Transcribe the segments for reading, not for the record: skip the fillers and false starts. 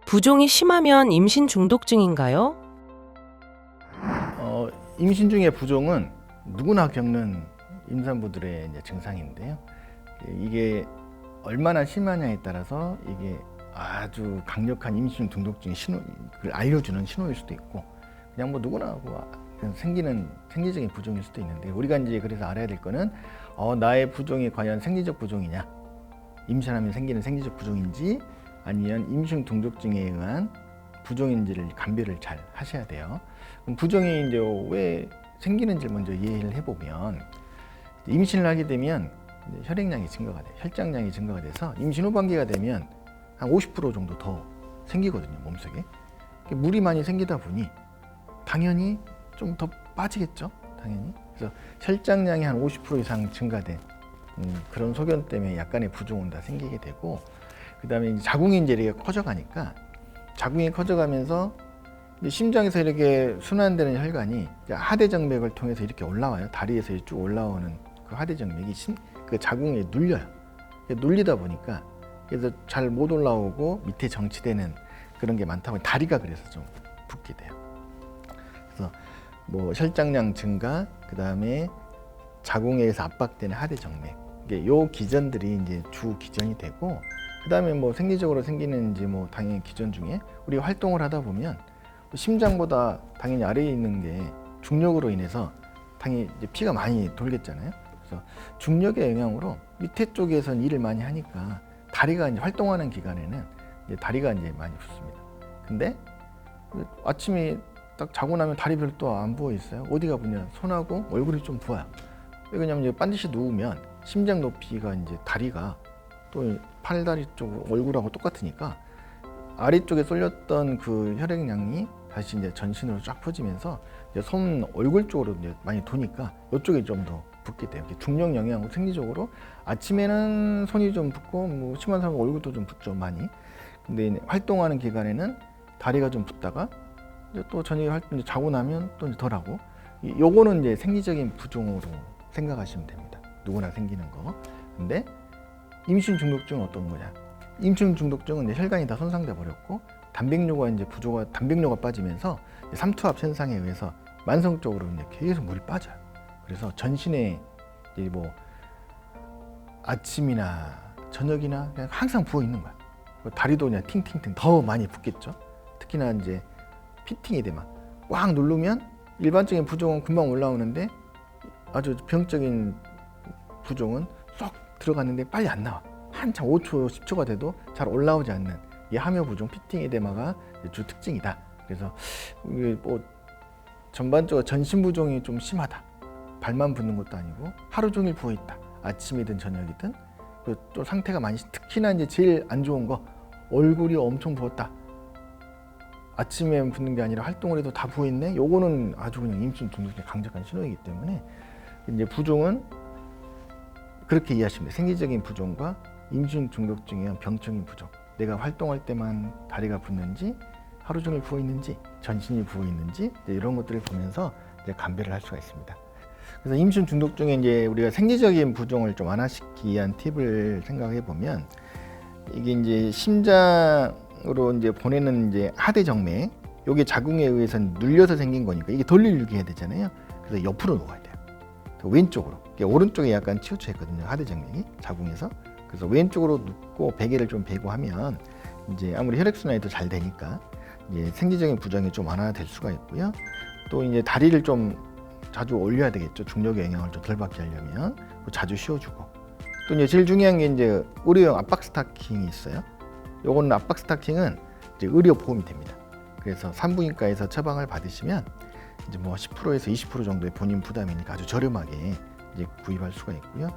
부종이 심하면 임신 중독증인가요? 임신 중의 부종은 누구나 겪는 임산부들의 이제 증상인데요. 이게 얼마나 심하냐에 따라서 이게 아주 강력한 임신 중독증의 신호를 알려주는 신호일 수도 있고, 그냥 뭐 누구나 그냥 생기는 생리적인 부종일 수도 있는데, 우리가 이제 그래서 알아야 될 거는 나의 부종이 과연 생리적 부종이냐, 임신하면 생기는 생리적 부종인지 아니면 임신 중독증에 의한 부종인지를 감별을 잘 하셔야 돼요. 그럼 부종이 이제 왜 생기는지를 먼저 이해를 해보면, 임신을 하게 되면 혈액량이 증가가 돼요. 혈장량이 증가가 돼서 임신 후반기가 되면 한 50% 정도 더 생기거든요, 몸속에. 물이 많이 생기다 보니 당연히 좀 더 빠지겠죠, 당연히. 그래서 혈장량이 한 50% 이상 증가된 그런 소견 때문에 약간의 부종은 다 생기게 되고, 그 다음에 자궁이 이제 이렇게 커져가니까, 자궁이 커져가면서 심장에서 이렇게 순환되는 혈관이 하대정맥을 통해서 이렇게 올라와요. 다리에서 쭉 올라오는 그 하대정맥이 그 자궁에 눌려요. 눌리다 보니까 그래서 잘 못 올라오고 밑에 정치되는 그런 게 많다 보니 다리가 그래서 좀 붓게 돼요. 그래서 뭐 혈장량 증가, 그 다음에 자궁에서 압박되는 하대정맥, 요 기전들이 이제 주 기전이 되고, 그 다음에 뭐 생리적으로 생기는 이제 뭐 당연히 기전 중에 우리가 활동을 하다 보면 심장보다 당연히 아래에 있는 게 중력으로 인해서 당연히 이제 피가 많이 돌겠잖아요. 그래서 중력의 영향으로 밑에 쪽에서는 일을 많이 하니까 다리가 이제 활동하는 기간에는 이제 다리가 이제 많이 붓습니다. 근데 아침에 딱 자고 나면 다리 별도 안 부어 있어요. 어디가 부냐? 손하고 얼굴이 좀 부어요. 왜냐면 이제 반드시 누우면 심장 높이가 이제 다리가 또 팔다리 쪽 얼굴하고 똑같으니까 아래쪽에 쏠렸던 그 혈액량이 다시 이제 전신으로 쫙 퍼지면서 이제 손 얼굴 쪽으로 이제 많이 도니까 이쪽이 좀 더 붓게 돼요. 중력 영향으로 생리적으로 아침에는 손이 좀 붓고, 뭐 심한 사람은 얼굴도 좀 붓죠, 많이. 근데 활동하는 기간에는 다리가 좀 붓다가 이제 또 저녁에 활동 자고 나면 또 덜하고, 요거는 이제 생리적인 부종으로 생각하시면 됩니다. 누구나 생기는 거. 근데 임신 중독증은 어떤 거냐? 임신 중독증은 이제 혈관이 다 손상돼 버렸고, 단백뇨가 이제 단백뇨가 빠지면서 삼투압 현상에 의해서 만성적으로 이제 계속 물이 빠져요. 그래서 전신에 이제 뭐 아침이나 저녁이나 그냥 항상 부어 있는 거야. 다리도 그냥 팅팅팅 더 많이 붓겠죠. 특히나 이제 피팅이 되면 꽉 누르면 일반적인 부종은 금방 올라오는데, 아주 병적인 부종은 쏙 들어갔는데 빨리 안 나와. 한참 5초, 10초가 돼도 잘 올라오지 않는 이 함요 부종, 피팅 에데마가 주 특징이다. 그래서 이게 뭐 전반적으로 전신 부종이 좀 심하다. 발만 붓는 것도 아니고 하루 종일 부어 있다. 아침이든 저녁이든. 또 상태가 많이, 특히나 이제 제일 안 좋은 거, 얼굴이 엄청 부었다. 아침에 붓는 게 아니라 활동을 해도 다 부어 있네. 요거는 아주 그냥 임신 중독증의 강력한 신호이기 때문에 이제 부종은 그렇게 이해하시면 돼요. 생리적인 부종과 임신 중독증에 의한 병적인 부종. 내가 활동할 때만 다리가 붓는지, 하루 종일 부어 있는지, 전신이 부어 있는지, 이런 것들을 보면서 이제 감별을 할 수가 있습니다. 그래서 임신 중독증에 이제 우리가 생리적인 부종을 좀 완화시키기 위한 팁을 생각해 보면, 이게 이제 심장으로 이제 보내는 이제 하대정맥, 요게 자궁에 의해서 눌려서 생긴 거니까 이게 덜 눌리게 해야 되잖아요. 그래서 옆으로 놓아야 돼요. 왼쪽으로. 오른쪽에 약간 치우쳐 있거든요, 하대정맥이 자궁에서. 그래서 왼쪽으로 눕고 베개를 좀 베고 하면 이제 아무리 혈액순환이 더 잘 되니까 이제 생리적인 부종이 좀 완화될 수가 있고요. 또 이제 다리를 좀 자주 올려야 되겠죠. 중력의 영향을 좀 덜 받게 하려면. 자주 씌워주고. 또 이제 제일 중요한 게 이제 의료용 압박 스타킹이 있어요. 요거는 압박 스타킹은 이제 의료 보험이 됩니다. 그래서 산부인과에서 처방을 받으시면 이제 뭐 10%에서 20% 정도의 본인 부담이니까 아주 저렴하게 이제 구입할 수가 있고요.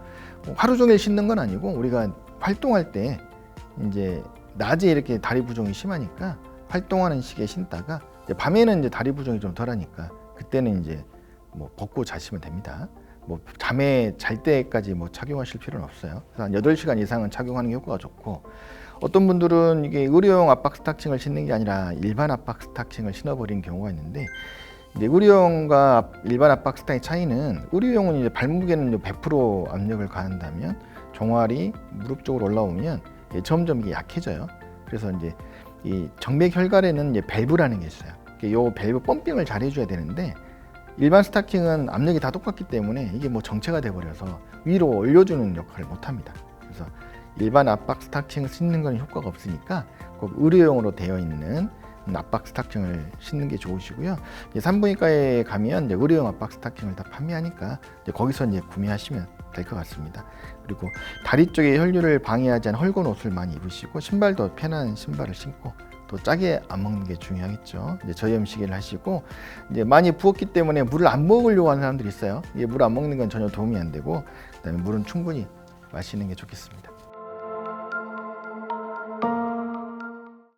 하루 종일 신는 건 아니고, 우리가 활동할 때 이제 낮에 이렇게 다리 부종이 심하니까 활동하는 시기에 신다가, 이제 밤에는 이제 다리 부종이 좀 덜하니까 그때는 이제 뭐 벗고 자시면 됩니다. 뭐 잠에 잘 때까지 뭐 착용하실 필요는 없어요. 그래서 한 8시간 이상은 착용하는 게 효과가 좋고, 어떤 분들은 이게 의료용 압박 스타킹을 신는 게 아니라 일반 압박 스타킹을 신어버린 경우가 있는데, 이제 의료용과 일반 압박 스타킹의 차이는, 의료용은 이제 발목에는 100% 압력을 가한다면 종아리, 무릎 쪽으로 올라오면 점점 이게 약해져요. 그래서 이제 이 정맥 혈관에는 이제 밸브라는 게 있어요. 이 밸브 펌핑을 잘 해줘야 되는데 일반 스타킹은 압력이 다 똑같기 때문에 이게 뭐 정체가 돼버려서 위로 올려주는 역할을 못합니다. 그래서 일반 압박 스타킹 신는 건 효과가 없으니까 꼭 의료용으로 되어 있는 압박 스타킹을 신는 게 좋으시고요. 산부인과에 가면 이제 의료용 압박 스타킹을 다 판매하니까 이제 거기서 이제 구매하시면 될 것 같습니다. 그리고 다리 쪽에 혈류를 방해하지 않은 헐건 옷을 많이 입으시고 신발도 편한 신발을 신고 또 짜게 안 먹는 게 중요하겠죠. 이제 저염식을 하시고 이제 많이 부었기 때문에 물을 안 먹으려고 하는 사람들이 있어요. 물 안 먹는 건 전혀 도움이 안 되고 그다음에 물은 충분히 마시는 게 좋겠습니다.